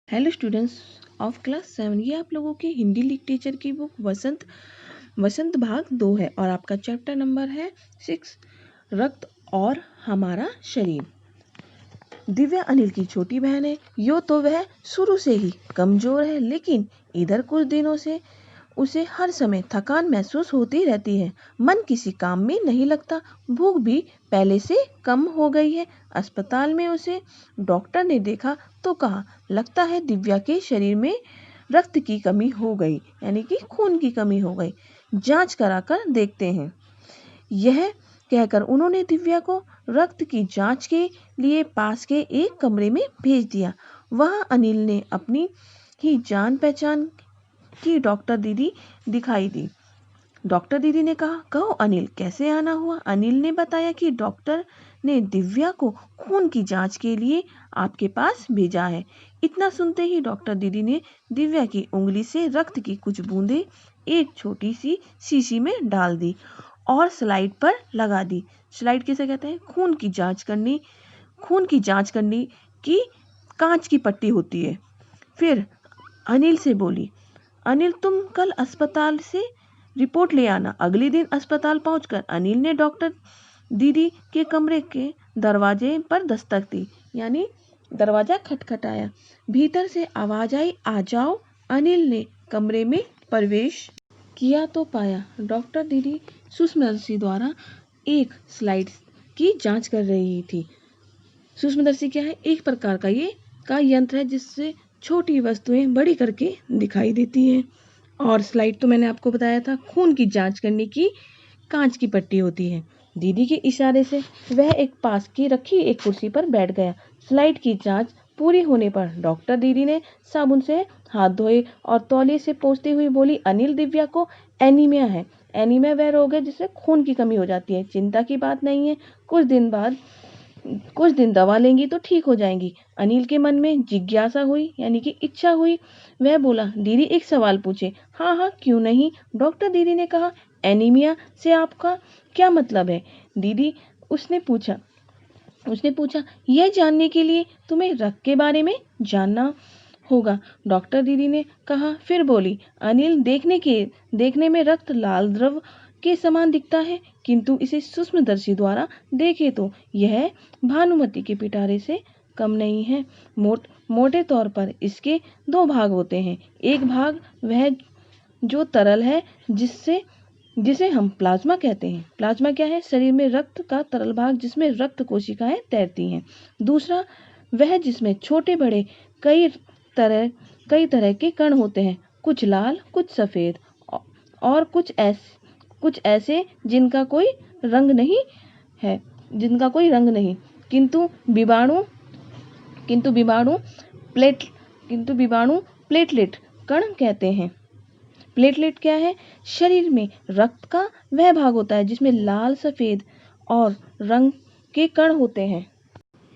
Hello students of class 7। ये आप लोगों की हिंदी लिटरेचर की बुक वसंत भाग 2 है और आपका चैप्टर नंबर है 6 रक्त और हमारा शरीर। दिव्या अनिल की छोटी बहन है। यो तो वह शुरू से ही कमजोर है, लेकिन इधर कुछ दिनों से उसे हर समय थकान महसूस होती रहती है। मन किसी काम में नहीं लगता। भूख भी पहले से कम हो गई है। अस्पताल में उसे डॉक्टर ने देखा तो कहा, लगता है दिव्या के शरीर में रक्त की कमी हो गई, यानी कि खून की कमी हो गई। जांच कराकर देखते हैं। यह कहकर उन्होंने दिव्या को रक्त की जांच के लिए पास के एक कमरे में भेज दिया। वहां अनिल ने अपनी ही जान पहचान की डॉक्टर दीदी दिखाई दी। डॉक्टर दीदी ने कहा, कहो अनिल, कैसे आना हुआ? अनिल ने बताया कि डॉक्टर ने दिव्या को खून की जांच के लिए आपके पास भेजा है। इतना सुनते ही डॉक्टर दीदी ने दिव्या की उंगली से रक्त की कुछ बूंदें एक छोटी सी शीशी में डाल दी और स्लाइड पर लगा दी। स्लाइड किसे कहते हैं? खून की जांच करने की कांच की पट्टी होती है। फिर अनिल से बोली, अनिल, तुम कल अस्पताल से रिपोर्ट ले आना। अगले दिन अस्पताल पहुंचकर अनिल ने डॉक्टर दीदी के कमरे के दरवाजे पर दस्तक दी, यानी दरवाजा खटखटाया। भीतर से आवाज आई, आ जाओ। अनिल ने कमरे में प्रवेश किया तो पाया डॉक्टर दीदी सूक्ष्मदर्शी द्वारा एक स्लाइड की जांच कर रही थी। सूक्ष्मदर्शी क्या है? एक प्रकार का यंत्र है जिससे छोटी वस्तुएं बड़ी करके दिखाई देती हैं। और स्लाइड तो मैंने आपको बताया था, खून की जांच करने की कांच की पट्टी होती है। दीदी के इशारे से वह एक पास की रखी एक कुर्सी पर बैठ गया। स्लाइड की जांच पूरी होने पर डॉक्टर दीदी ने साबुन से हाथ धोए और तौलिए से पोंछती हुई बोली, अनिल, दिव्या को एनीमिया है। एनीमिया वह रोग है जिससे खून की कमी हो जाती है। चिंता की बात नहीं है, कुछ दिन दवा लेंगी तो ठीक हो जाएंगी। अनिल के मन में जिज्ञासा हुई, यानी कि इच्छा हुई। वह बोला, दीदी एक सवाल पूछे? हाँ हाँ, क्यों नहीं, डॉक्टर दीदी ने कहा। एनीमिया से आपका क्या मतलब है दीदी? उसने पूछा, यह जानने के लिए तुम्हें रक्त के बारे में जानना होगा, डॉक्टर दीदी ने कहा। फिर बोली, अनिल, देखने में रक्त लाल द्रव के समान दिखता है, किंतु इसे सूक्ष्मदर्शी द्वारा देखे तो यह भानुमति के पिटारे से कम नहीं है। मोटे तौर पर इसके दो भाग होते हैं। एक भाग वह जो तरल है, जिसे हम प्लाज्मा कहते हैं। प्लाज्मा क्या है? शरीर में रक्त का तरल भाग जिसमें रक्त कोशिकाएं तैरती हैं। दूसरा वह जिसमें छोटे बड़े कई तरह के कण होते हैं, कुछ लाल, कुछ सफेद और कुछ ऐसे जिनका कोई रंग नहीं, किंतु विबाणु प्लेटलेट कण कहते हैं। प्लेटलेट क्या है? शरीर में रक्त का वह भाग होता है जिसमें लाल, सफेद और रंग के कण होते हैं।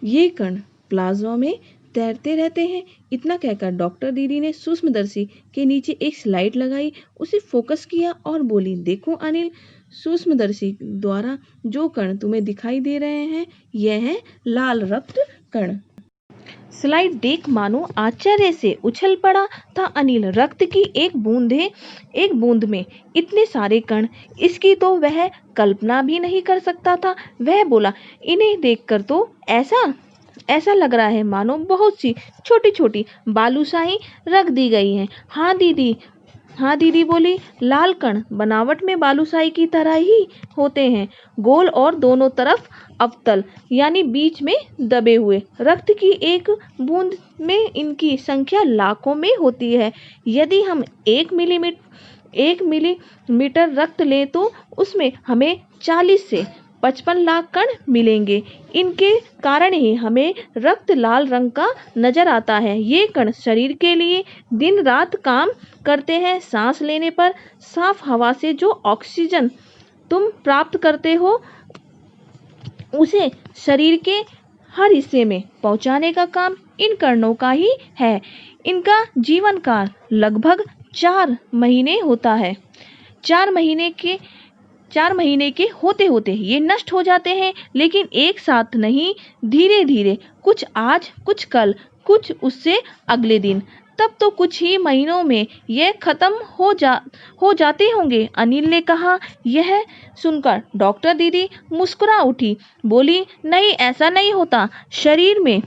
ये कण प्लाज्मा में तैरते रहते हैं। इतना कहकर डॉक्टर दीदी ने सूक्ष्मदर्शी के नीचे एक स्लाइड लगाई, उसे फोकस किया और बोली, देखो अनिल, सूक्ष्मदर्शी द्वारा जो कण तुम्हें दिखाई दे रहे हैं, यह है लाल रक्त कण। स्लाइड देख मानो आश्चर्य से उछल पड़ा था अनिल। रक्त की एक बूंद में इतने सारे कण, इसकी तो वह कल्पना भी नहीं कर सकता था। वह बोला, इन्हें देखकर तो ऐसा लग रहा है मानो बहुत सी छोटी छोटी बालूशाही रख दी गई हैं। हाँ दीदी बोली, लाल कण बनावट में बालूशाही की तरह ही होते हैं, गोल और दोनों तरफ अवतल, यानी बीच में दबे हुए। रक्त की एक बूंद में इनकी संख्या लाखों में होती है। यदि हम 1 मिलीमीटर रक्त लें तो उसमें हमें 40 से 55 लाख कण मिलेंगे। इनके कारण ही हमें रक्त लाल रंग का नजर आता है। ये कण शरीर के लिए दिन रात काम करते हैं। सांस लेने पर साफ हवा से जो ऑक्सीजन तुम प्राप्त करते हो, उसे शरीर के हर हिस्से में पहुंचाने का काम इन कणों का ही है। इनका जीवन काल लगभग 4 महीने होता है। 4 महीने के होते होते ये नष्ट हो जाते हैं, लेकिन एक साथ नहीं, धीरे धीरे, कुछ आज, कुछ कल, कुछ उससे अगले दिन। तब तो कुछ ही महीनों में यह खत्म हो जाते होंगे, अनिल ने कहा। यह सुनकर डॉक्टर दीदी मुस्कुरा उठी, बोली, नहीं, ऐसा नहीं होता। शरीर में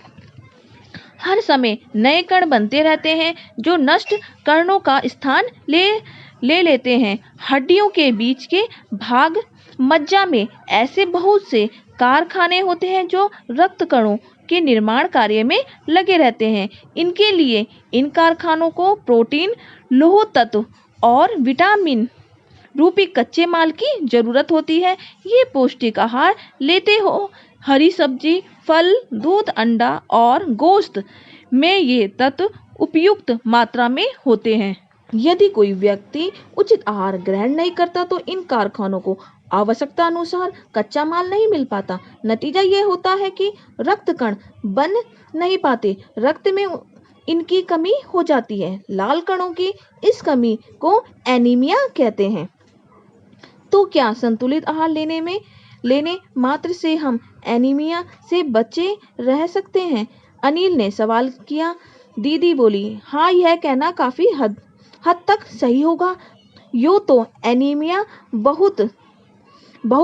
हर समय नए कण बनते रहते हैं जो नष्ट कणों का स्थान ले लेते हैं। हड्डियों के बीच के भाग मज्जा में ऐसे बहुत से कारखाने होते हैं जो रक्त कणों के निर्माण कार्य में लगे रहते हैं। इनके लिए इन कारखानों को प्रोटीन, लौह तत्व और विटामिन रूपी कच्चे माल की जरूरत होती है। ये पौष्टिक आहार लेते हो हरी सब्जी, फल, दूध, अंडा और गोश्त में ये तत्व उपयुक्त मात्रा में होते हैं। यदि कोई व्यक्ति उचित आहार ग्रहण नहीं करता तो इन कारखानों को आवश्यकता अनुसार कच्चा माल नहीं मिल पाता। नतीजा ये होता है कि रक्त कण बन नहीं पाते, रक्त में इनकी कमी हो जाती है। लाल कणों की इस कमी को एनीमिया कहते हैं। तो क्या संतुलित आहार लेने मात्र से हम एनीमिया से बचे रह सकते हैं? अनिल ने सवाल किया। दीदी बोली, हाँ, यह कहना काफी हद तक सही होगा। यो तो एनीमिया बहुत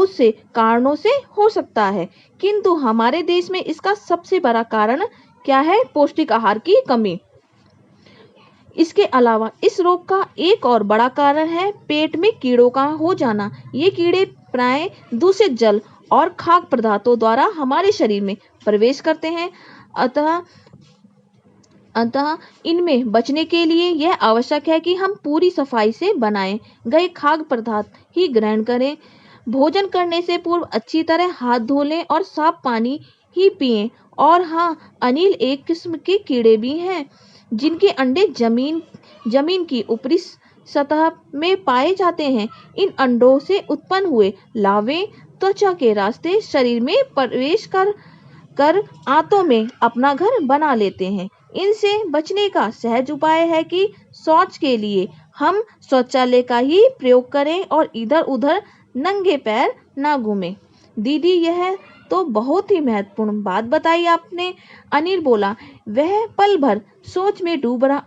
से कारणों से हो सकता है, किंतु हमारे देश में इसका सबसे बड़ा कारण क्या है? पौष्टिक आहार की कमी। इसके अलावा इस रोग का एक और बड़ा कारण है पेट में कीड़ों का हो जाना। ये कीड़े प्राय दूषित जल और खाद्य पदार्थों द्वारा हमारे शरीर में प्रवेश करते हैं। अतः इनमें बचने के लिए यह आवश्यक है कि हम पूरी सफाई से बनाए गए खाद्य पदार्थ ही ग्रहण करें। भोजन करने से पूर्व अच्छी तरह हाथ धो लें और साफ पानी ही पिएं। और हाँ अनिल, एक किस्म के कीड़े भी हैं जिनके अंडे जमीन की ऊपरी सतह में पाए जाते हैं। इन अंडों से उत्पन्न हुए लार्वे त्वचा के रास्ते शरीर में प्रवेश कर आंतों में अपना घर बना लेते हैं। इनसे बचने का सहज उपाय है कि शौच के लिए हम शौचालय का ही प्रयोग करें और इधर उधर नंगे पैर ना घूमें। दीदी, यह तो बहुत ही महत्वपूर्ण बात बताई आपने, अनिल बोला। वह पल भर सोच में डूब रहा,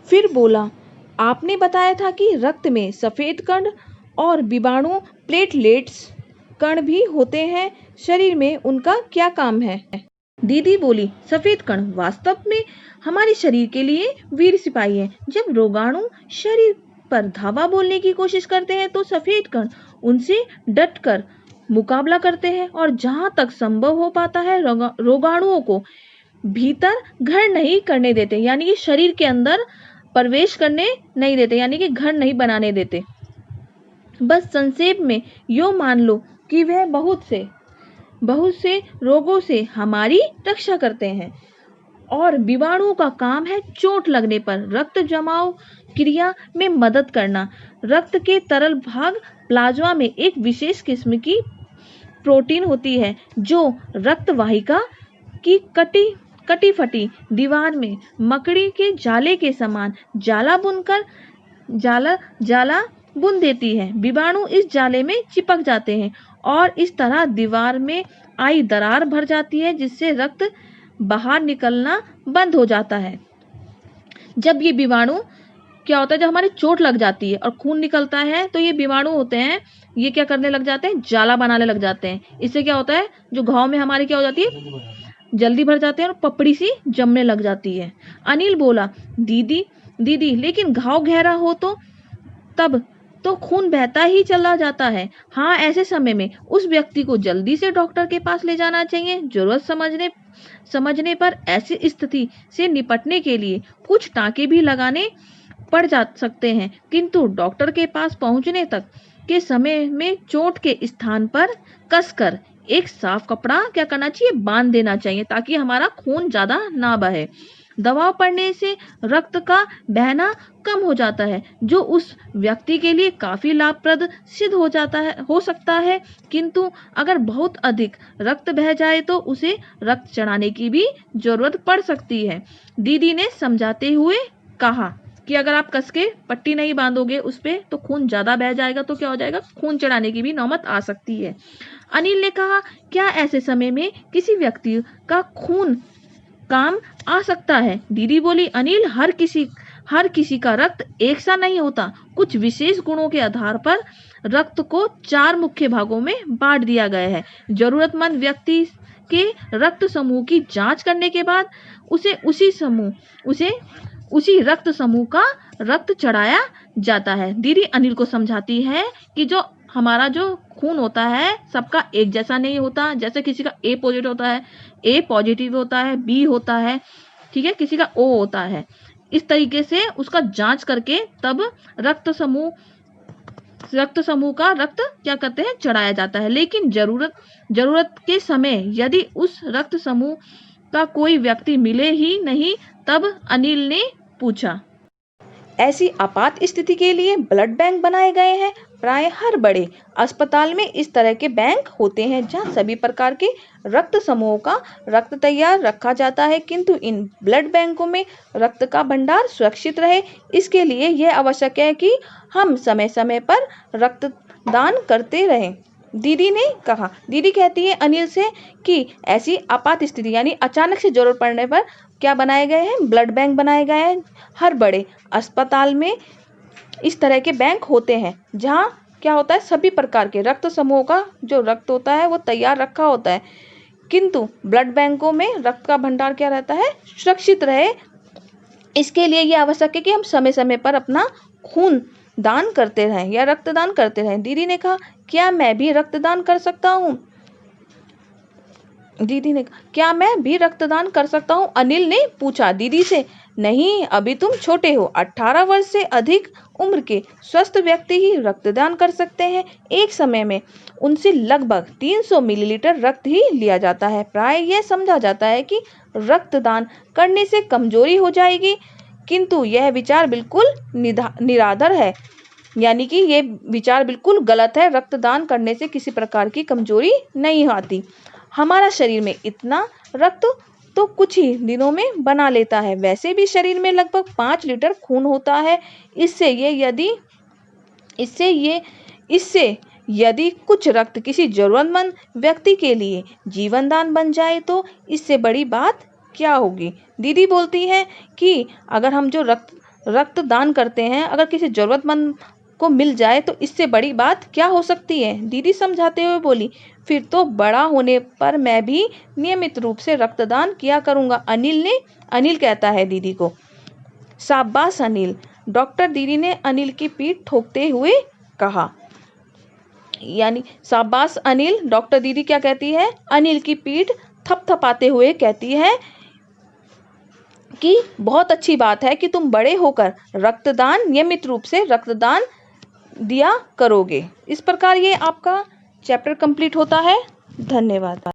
फिर बोला, आपने बताया था कि रक्त में सफेद कण और विषाणु प्लेटलेट्स कण भी होते हैं, शरीर में उनका क्या काम है? दीदी बोली, सफेद कण वास्तव में हमारे शरीर के लिए वीर सिपाही हैं। जब रोगाणु शरीर पर धावा बोलने की कोशिश करते हैं तो सफेद कण उनसे डटकर मुकाबला करते हैं और जहां तक संभव हो पाता है रोगाणुओं को भीतर घर नहीं करने देते, यानी कि शरीर के अंदर प्रवेश करने नहीं देते, यानी कि घर नहीं बनाने देते। बस संक्षेप में यो मान लो कि वह बहुत से रोगों से हमारी रक्षा करते हैं। और विषाणुओं का काम है चोट लगने पर रक्त जमाव क्रिया में मदद करना। रक्त के तरल भाग प्लाज्मा में एक विशेष किस्म की प्रोटीन होती है जो रक्त वाहिका की कटी फटी दीवार में मकड़ी के जाले के समान जाला बुन देती है। विषाणु इस जाले में चिपक जाते हैं और इस तरह दीवार में आई दरार भर जाती है, जिससे रक्त बाहर निकलना बंद हो जाता है। जब ये विषाणु क्या होता है, जब हमारे चोट लग जाती है और खून निकलता है तो ये विषाणु होते हैं, ये क्या करने लग जाते हैं, जाला बनाने लग जाते हैं। इससे क्या होता है, जो घाव में हमारी क्या हो जाती है, जल्दी भर जाते हैं और पपड़ी सी जमने लग जाती है। अनिल बोला, दीदी लेकिन घाव गहरा हो तो तब तो खून बहता ही चला जाता है। हाँ, ऐसे समय में उस व्यक्ति को जल्दी से डॉक्टर के पास ले जाना चाहिए। जरूरत समझने पर ऐसी स्थिति से निपटने के लिए कुछ टाँके भी लगाने पड़ जा सकते हैं, किंतु डॉक्टर के पास पहुंचने तक के समय में चोट के स्थान पर कसकर एक साफ कपड़ा क्या करना चाहिए, बांध देना चाहिए, ताकि हमारा खून ज्यादा ना बहे। दबाव पड़ने से रक्त का बहना कम हो जाता है, जो उस व्यक्ति के लिए काफी लाभप्रद सिद्ध हो सकता है। किंतु अगर बहुत अधिक रक्त बह जाए तो उसे रक्त चढ़ाने की भी जरूरत पड़ सकती है। दीदी ने समझाते हुए कहा कि अगर आप कस के पट्टी नहीं बांधोगे उस पे तो खून ज्यादा बह जाएगा, तो क्या हो जाएगा, खून चढ़ाने की भी नौबत आ सकती है। अनिल ने कहा, क्या ऐसे समय में किसी व्यक्ति का खून काम आ सकता है। दीदी बोली, अनिल, हर किसी का रक्त एक सा नहीं होता। कुछ विशेष गुणों के आधार पर रक्त को 4 मुख्य भागों में बांट दिया गया है। जरूरतमंद व्यक्ति के रक्त समूह की जांच करने के बाद उसे उसी रक्त समूह का रक्त चढ़ाया जाता है। दीदी अनिल को समझाती है कि हमारा जो खून होता है सबका एक जैसा नहीं होता। जैसे किसी का ए पॉजिटिव होता है, बी होता है, ठीक है, किसी का ओ होता है। इस तरीके से उसका जांच करके तब रक्त समूह का रक्त क्या करते हैं, चढ़ाया जाता है। लेकिन जरूरत के समय यदि उस रक्त समूह का कोई व्यक्ति मिले ही नहीं, तब अनिल ने पूछा। ऐसी आपात स्थिति के लिए ब्लड बैंक बनाए गए हैं। प्राय हर बड़े अस्पताल में इस तरह के बैंक होते हैं जहां सभी प्रकार के रक्त समूहों का रक्त तैयार रखा जाता है, किंतु इन ब्लड बैंकों में रक्त का भंडार सुरक्षित रहे, इसके लिए यह आवश्यक है कि हम समय समय पर रक्तदान करते रहें। दीदी ने कहा। दीदी कहती है अनिल से कि ऐसी आपात स्थिति यानी अचानक से जरूरत पड़ने पर क्या बनाए गए हैं, ब्लड बैंक बनाए गए हैं। हर बड़े अस्पताल में इस तरह के बैंक होते हैं जहां क्या होता है, सभी प्रकार के रक्त समूहों का जो रक्त होता है वो तैयार रखा होता है, किंतु ब्लड बैंकों में रक्त का भंडार क्या रहता है, सुरक्षित रहे। इसके लिए यह आवश्यक है कि हम समय समय पर अपना खून दान करते रहें या रक्तदान करते रहें। दीदी ने कहा, क्या मैं भी रक्तदान कर सकता हूँ? दीदी ने कहा, क्या मैं भी रक्तदान कर सकता हूँ? अनिल ने पूछा दीदी से। नहीं, अभी तुम छोटे हो। 18 वर्ष से अधिक उम्र के स्वस्थ व्यक्ति ही रक्तदान कर सकते हैं। एक समय में उनसे लगभग 300 मिलीलीटर रक्त ही लिया जाता है। प्राय यह समझा जाता है कि रक्तदान करने से कमजोरी हो जाएगी, किंतु यह विचार बिल्कुल निराधार है, यानी कि ये विचार बिल्कुल गलत है। रक्तदान करने से किसी प्रकार की कमजोरी नहीं आती। हमारा शरीर में इतना रक्त तो कुछ ही दिनों में बना लेता है। वैसे भी शरीर में लगभग 5 लीटर खून होता है। इससे यदि कुछ रक्त किसी जरूरतमंद व्यक्ति के लिए जीवन दान बन जाए तो इससे बड़ी बात क्या होगी। दीदी बोलती है कि अगर हम जो रक्त दान करते हैं, अगर किसी जरूरतमंद को मिल जाए तो इससे बड़ी बात क्या हो सकती है। दीदी समझाते हुए बोली, फिर तो बड़ा होने पर मैं भी नियमित रूप से रक्तदान किया करूंगा। अनिल कहता है दीदी को। शाबाश अनिल, डॉक्टर दीदी ने अनिल की पीठ ठोकते हुए कहा। यानी शाबाश अनिल, डॉक्टर दीदी क्या कहती है, अनिल की पीठ थपथपाते हुए कहती है कि बहुत अच्छी बात है कि तुम बड़े होकर नियमित रूप से रक्तदान दिया करोगे। इस प्रकार ये आपका चैप्टर कंप्लीट होता है। धन्यवाद।